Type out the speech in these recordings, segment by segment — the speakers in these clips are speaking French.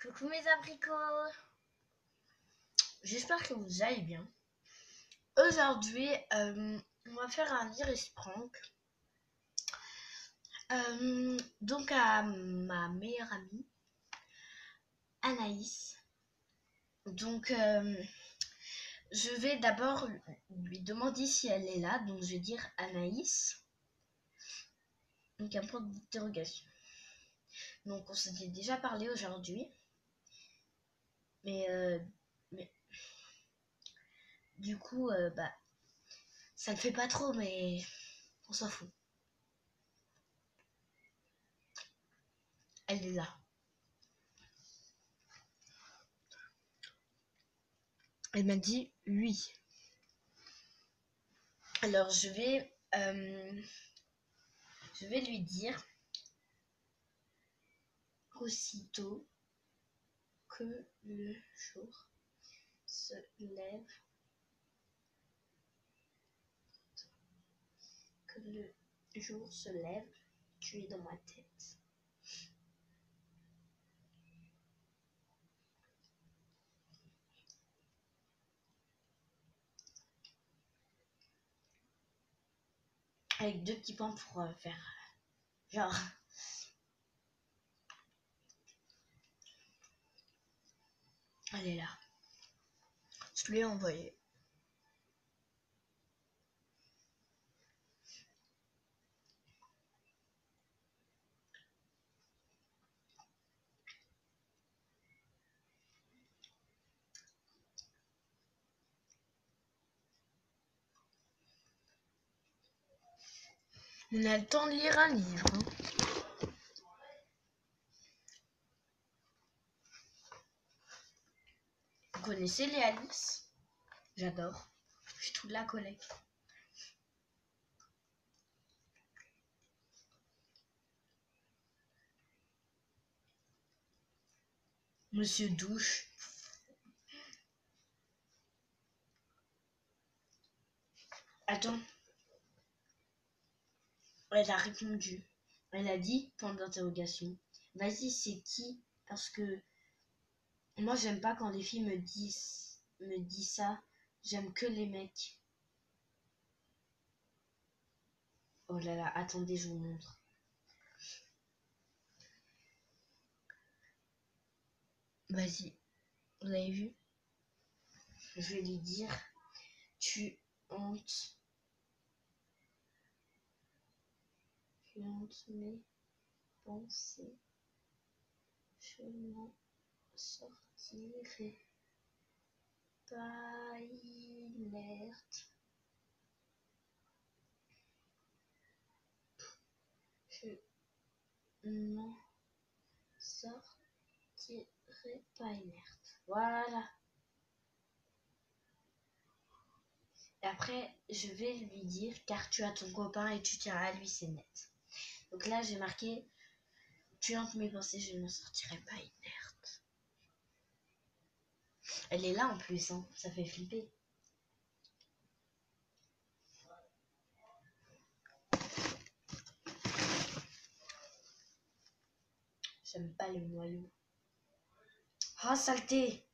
Coucou mes abricots, j'espère que vous allez bien. Aujourd'hui, on va faire un iris prank. Donc à ma meilleure amie, Anaïs. Donc je vais d'abord lui demander si elle est là. Donc je vais dire Anaïs. Donc un point d'interrogation. Donc on s'était déjà parlé aujourd'hui. Mais du coup, ça ne fait pas trop, mais on s'en fout. Elle est là. Elle m'a dit oui. Alors je vais lui dire aussitôt que le jour se lève, tu es dans ma tête. Avec deux petits points pour faire genre. Elle est là. Je lui ai envoyé. On a le temps de lire un livre. Vous connaissez les Alice? J'adore. J'ai toute la collecte. Monsieur Douche. Attends. Elle a répondu. Elle a dit, point d'interrogation. Vas-y, c'est qui? Parce que moi, j'aime pas quand les filles me disent ça. J'aime que les mecs. Oh là là, attendez, je vous montre. Vas-y, vous avez vu? Je vais lui dire, tu hantes mes pensées. Je n'en sortirai pas inerte. Je n'en sortirai pas inerte. Voilà. Et après, je vais lui dire, car tu as ton copain et tu tiens à lui, c'est net. Donc là, j'ai marqué, tu hantes mes pensées, je n'en sortirai pas inerte. Elle est là en plus, hein. Ça fait flipper. J'aime pas le noyau. Ah, saleté!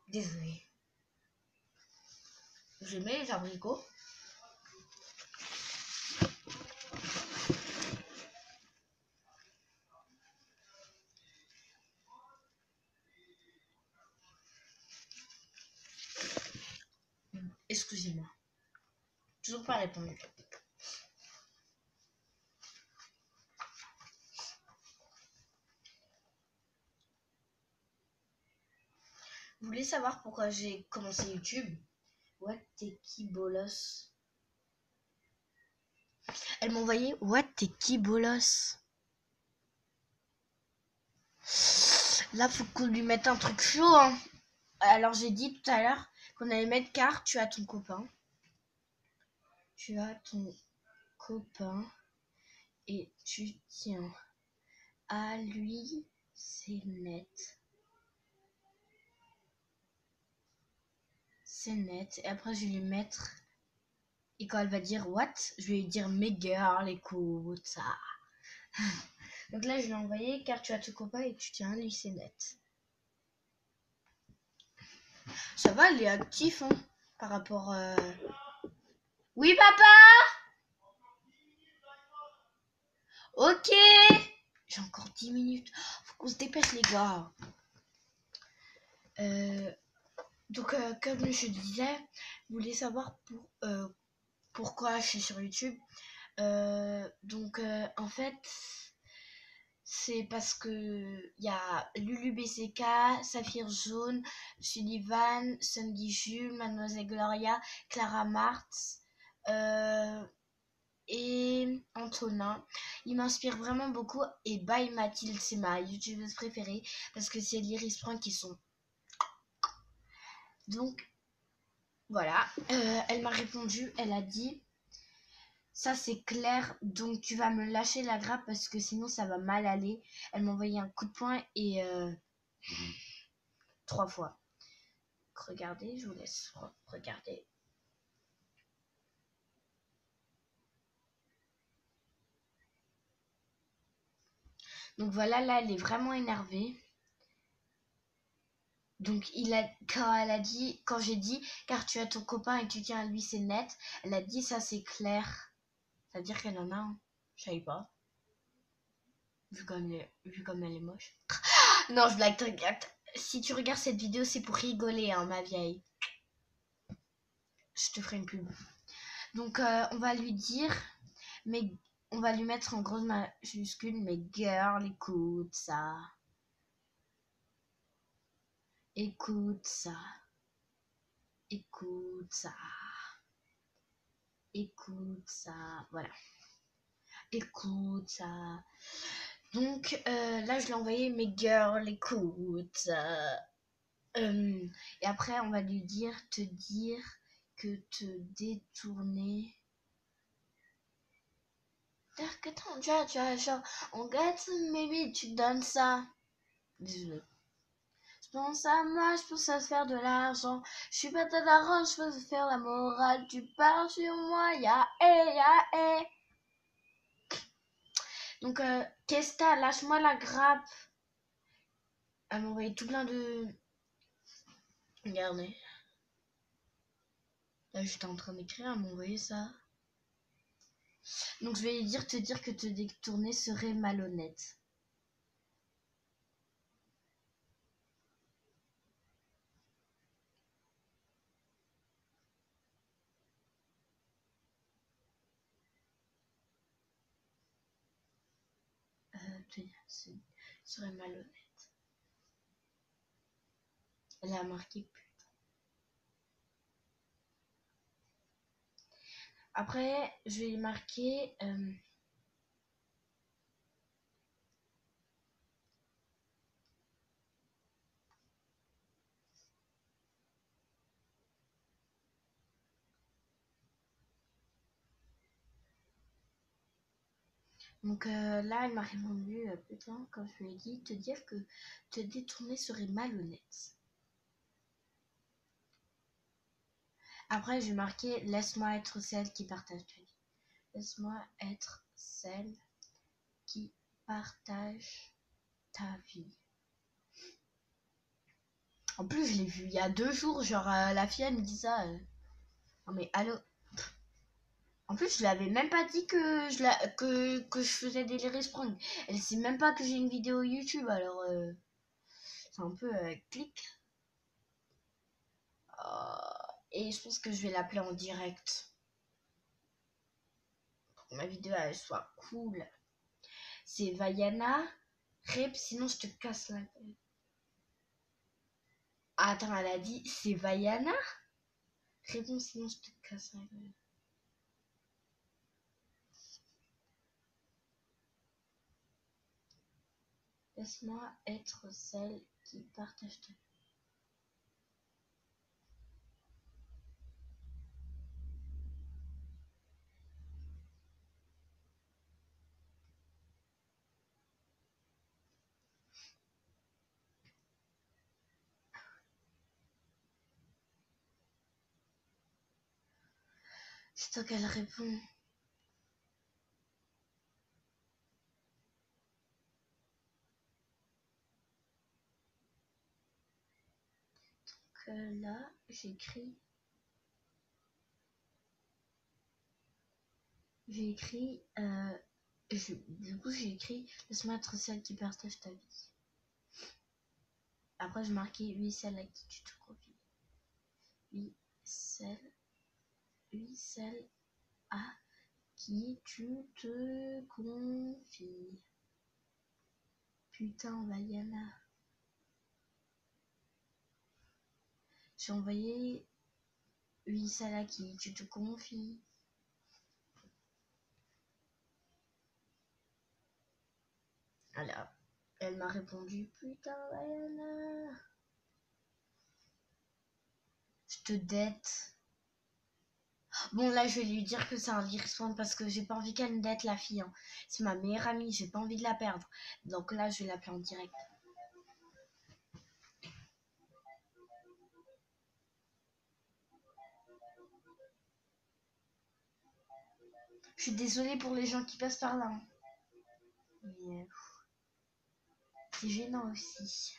Désolée. Je mets les abricots. Excusez-moi. Toujours pas répondu. Vous voulez savoir pourquoi j'ai commencé YouTube? What t'es qui bolos? Elle m'a envoyé what t'es qui bolos? Là, faut qu'on lui mette un truc chaud, hein. Alors, j'ai dit tout à l'heure qu'on allait mettre car tu as ton copain. Tu as ton copain et tu tiens à lui, c'est net. C'est net. Et après, je vais lui mettre. Et quand elle va dire what, je vais lui dire mes girls, écoute ça. Donc là, je lui ai envoyé car tu as ton copain et tu tiens à lui, c'est net. Ça va, elle est active hein, par rapport... Oui, papa. Ok. J'ai encore 10 minutes. Faut qu'on se dépêche, les gars. Donc, comme je disais, vous voulez savoir pourquoi je suis sur YouTube. En fait, c'est parce que il y a Lulu BCK, Saphir Jaune, Sullivan, Sandy Jules, Mademoiselle Gloria, Clara Martz et Antonin. Ils m'inspirent vraiment beaucoup et Bye Mathilde, c'est ma youtubeuse préférée parce que c'est l'Iris Point qui sont. Donc voilà, elle m'a répondu, elle a dit ça c'est clair, donc tu vas me lâcher la grappe parce que sinon ça va mal aller. Elle m'a envoyé un coup de poing et 3 fois. Regardez, je vous laisse regarder. Donc voilà, là elle est vraiment énervée. Donc quand j'ai dit car tu as ton copain et tu tiens à lui c'est net, elle a dit ça c'est clair. Ça veut dire qu'elle en a un. Je savais pas. Vu comme elle est moche. Non, je blague, regarde. Si tu regardes cette vidéo, c'est pour rigoler, hein, ma vieille. Je te ferai une pub. Donc, on va lui dire, mais on va lui mettre en grosse majuscule, mais girl, écoute ça. Écoute ça. Écoute ça. Écoute ça. Voilà. Écoute ça. Donc, là, je l'ai envoyé, mais girl, écoute ça. Et après, on va lui dire, te dire que te détourner. Dire que tu as genre, on gâte, maybe tu donnes ça. Désolé. Je pense à moi, je pense à se faire de l'argent. Je suis pas ta daronne, je veux faire la morale. Tu parles sur moi, ya eh. Donc, qu'est-ce que t'as? Lâche-moi la grappe. Elle m'a envoyé tout plein de. Regardez. Là, j'étais en train d'écrire, elle m'a envoyé ça. Donc, je vais lui dire, te dire que te détourner serait malhonnête. Serait malhonnête. Elle a marqué pute. Après, je vais marquer donc là, elle m'a répondu putain, quand je lui ai dit te dire que te détourner serait malhonnête. Après, je vais marquer laisse-moi être celle qui partage ta vie. Laisse-moi être celle qui partage ta vie. En plus, je l'ai vu il y a 2 jours, genre la fille elle me dit ça. Non mais allô. En plus, je l'avais même pas dit que je faisais des lyrics sprung. Elle sait même pas que j'ai une vidéo YouTube, alors c'est un peu clic. Et je pense que je vais l'appeler en direct. Pour que ma vidéo elle soit cool. C'est Vaiana. Rep, sinon je te casse la gueule. Attends, elle a dit c'est Vaiana. Réponds sinon je te casse la gueule. Laisse-moi être celle qui partage ta vie. C'est toi qu'elle répond. là, j'ai écrit, j'ai écrit laisse-moi être celle qui partage ta vie. Après, je marquais oui, celle à qui tu te confies. Oui, celle à qui tu te confies. Putain, Vaiana. J'ai envoyé oui, celle à qui tu te confies. Alors, elle m'a répondu putain, Vaiana. Je te dette. Bon, là, je vais lui dire que c'est un virus parce que j'ai pas envie qu'elle me dette, la fille. Hein. C'est ma meilleure amie, j'ai pas envie de la perdre. Donc là, je vais l'appeler en direct. Je suis désolée pour les gens qui passent par là. Hein. Mais c'est gênant aussi.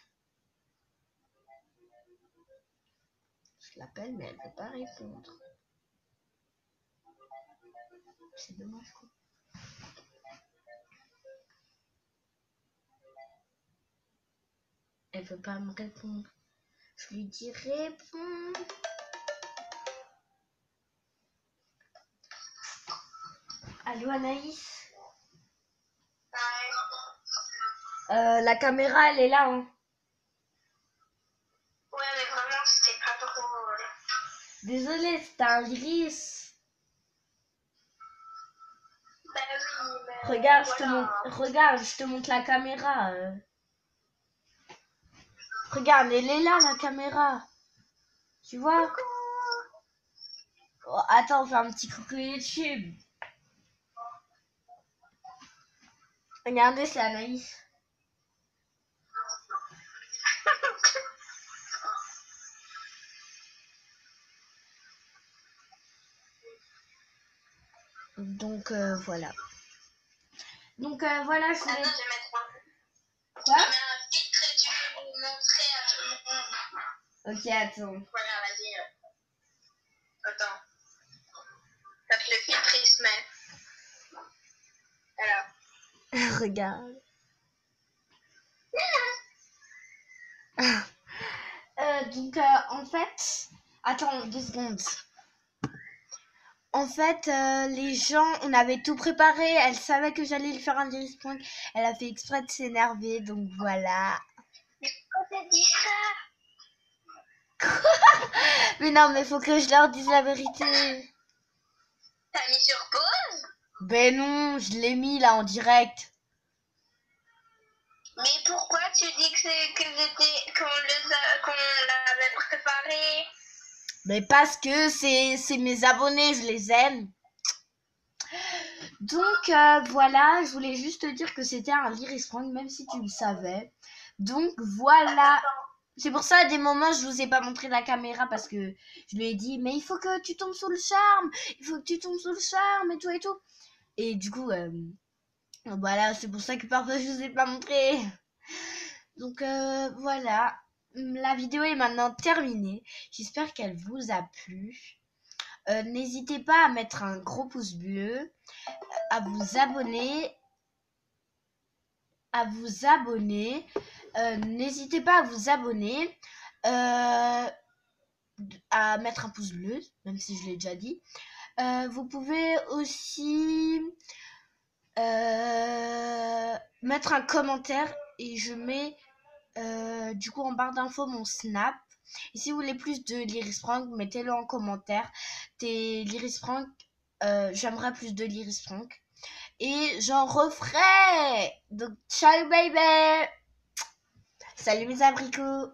Je l'appelle, mais elle veut pas répondre. C'est dommage, quoi. Elle veut pas me répondre. Je lui dis réponds. Allô Anaïs. La caméra elle est là. Hein. Ouais mais vraiment c'était pas trop... Désolée, c'était un iris. Bah oui mais... Regarde, voilà. regarde, je te montre la caméra. Regarde, elle est là la caméra. Tu vois? Oh, attends, on fait un petit coucou YouTube. Regardez, c'est Anaïs. Donc voilà. Donc voilà, je voulais... Attends, je vais mettre un... Quoi? Je mets un filtre et tu peux me montrer à tout le monde. Ok, attends. Voilà, vas-y. Attends. Quand le filtre il se met. Alors. Regarde. Donc en fait... Attends, 2 secondes. En fait, les gens, on avait tout préparé. Elle savait que j'allais lui faire un iris point. Elle a fait exprès de s'énerver, donc voilà. Quand t'as dit ça? Mais non, mais faut que je leur dise la vérité. T'as mis sur pause? Ben non, je l'ai mis là en direct. Mais pourquoi tu dis qu'on l'avait préparé? Mais parce que c'est mes abonnés, je les aime. Donc voilà, je voulais juste te dire que c'était un iris point, même si tu le savais. Donc voilà. C'est pour ça, à des moments, je vous ai pas montré la caméra parce que je lui ai dit, mais il faut que tu tombes sous le charme. Il faut que tu tombes sous le charme et tout et tout. Et du coup, voilà, c'est pour ça que parfois je vous ai pas montré. Donc voilà, la vidéo est maintenant terminée. J'espère qu'elle vous a plu. N'hésitez pas à mettre un gros pouce bleu, à vous abonner. N'hésitez pas à vous abonner, à mettre un pouce bleu, même si je l'ai déjà dit. Vous pouvez aussi mettre un commentaire et je mets du coup en barre d'infos mon Snap. Et si vous voulez plus de l'Iris Prank, mettez-le en commentaire. L'Iris Prank, j'aimerais plus de l'Iris Prank. Et j'en referai. Donc ciao baby. Salut mes abricots.